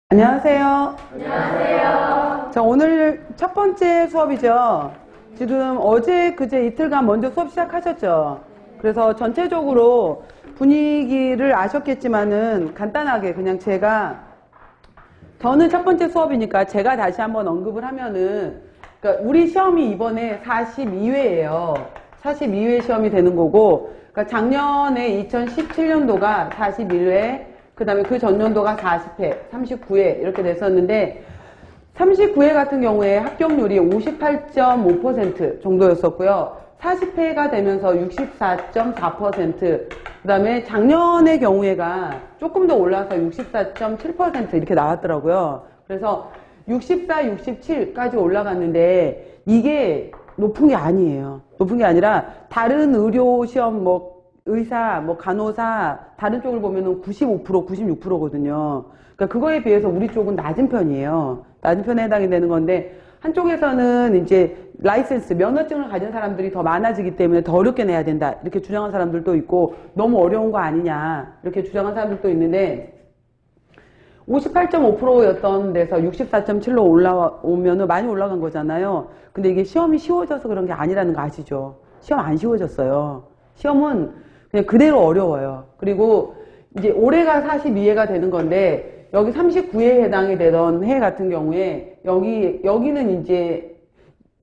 안녕하세요. 안녕하세요. 자, 오늘 첫 번째 수업이죠. 지금 어제 그제 이틀간 먼저 수업 시작하셨죠. 그래서 전체적으로 분위기를 아셨겠지만은 간단하게 그냥 저는 첫 번째 수업이니까 제가 다시 한번 언급을 하면은, 그러니까 우리 시험이 이번에 42회예요. 42회 시험이 되는 거고, 그러니까 작년에 2017년도가 41회, 그 다음에 그 전년도가 40회, 39회 이렇게 됐었는데 39회 같은 경우에 합격률이 58.5% 정도였었고요. 40회가 되면서 64.4%, 그 다음에 작년의 경우에가 조금 더 올라서 64.7% 이렇게 나왔더라고요. 그래서 64, 67까지 올라갔는데 이게 높은 게 아니에요. 높은 게 아니라 다른 의료 시험 의사, 간호사, 다른 쪽을 보면은 95%, 96%거든요. 그러니까 그거에 비해서 우리 쪽은 낮은 편이에요. 낮은 편에 해당이 되는 건데, 한쪽에서는 이제 라이센스, 면허증을 가진 사람들이 더 많아지기 때문에 더 어렵게 내야 된다. 이렇게 주장한 사람들도 있고, 너무 어려운 거 아니냐. 이렇게 주장한 사람들도 있는데, 58.5%였던 데서 64.7로 올라오면은 많이 올라간 거잖아요. 근데 이게 시험이 쉬워져서 그런 게 아니라는 거 아시죠? 시험 안 쉬워졌어요. 시험은 그냥 그대로 어려워요. 그리고 이제 올해가 42회가 되는 건데 여기 39회에 해당이 되던 해 같은 경우에 여기는 이제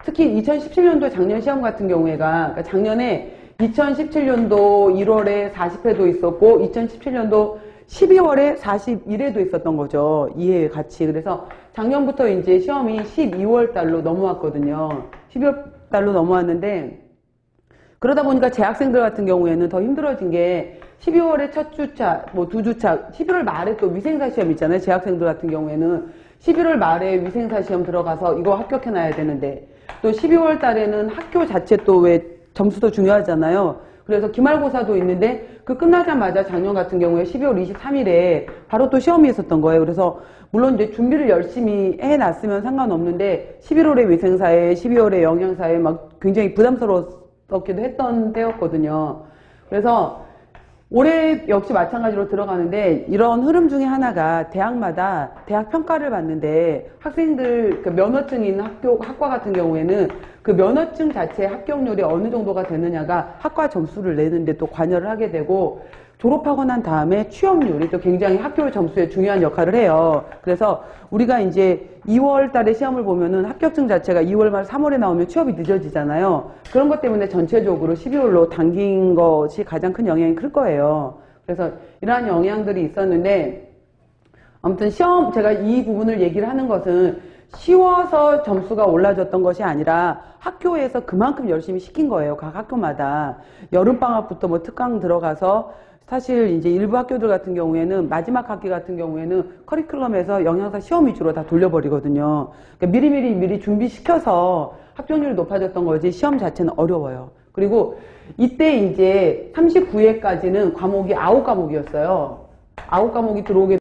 특히 2017년도 작년 시험 같은 경우에가 그러니까 작년에 2017년도 1월에 40회도 있었고 2017년도 12월에 41회도 있었던 거죠. 2회 같이. 그래서 작년부터 이제 시험이 12월 달로 넘어왔거든요. 12월 달로 넘어왔는데 그러다 보니까 재학생들 같은 경우에는 더 힘들어진 게 12월에 첫 주차, 두 주차, 11월 말에 또 위생사 시험 있잖아요. 재학생들 같은 경우에는 11월 말에 위생사 시험 들어가서 이거 합격해놔야 되는데 또 12월 달에는 학교 자체 또 왜 점수도 중요하잖아요. 그래서 기말고사도 있는데 그 끝나자마자 작년 같은 경우에 12월 23일에 바로 또 시험이 있었던 거예요. 그래서 물론 이제 준비를 열심히 해놨으면 상관없는데 11월에 위생사에 12월에 영양사에 막 굉장히 부담스러웠기도 했던 때였거든요. 그래서 올해 역시 마찬가지로 들어가는데 이런 흐름 중에 하나가 대학마다 대학 평가를 받는데 학생들 그 면허증인 학과 같은 경우에는 그 면허증 자체의 합격률이 어느 정도가 되느냐가 학과 점수를 내는데 또 관여를 하게 되고 졸업하고 난 다음에 취업률이 또 굉장히 학교 점수에 중요한 역할을 해요. 그래서 우리가 이제 2월 달에 시험을 보면은 합격증 자체가 2월 말 3월에 나오면 취업이 늦어지잖아요. 그런 것 때문에 전체적으로 12월로 당긴 것이 가장 큰 영향이 클 거예요. 그래서 이러한 영향들이 있었는데 아무튼 제가 이 부분을 얘기를 하는 것은 쉬워서 점수가 올라졌던 것이 아니라 학교에서 그만큼 열심히 시킨 거예요. 각 학교마다. 여름방학부터 특강 들어가서 사실 이제 일부 학교들 같은 경우에는 마지막 학기 같은 경우에는 커리큘럼에서 영양사 시험 위주로 다 돌려버리거든요. 그러니까 미리 준비시켜서 합격률이 높아졌던 거지 시험 자체는 어려워요. 그리고 이때 이제 39회까지는 과목이 9과목이었어요. 9과목이 들어오게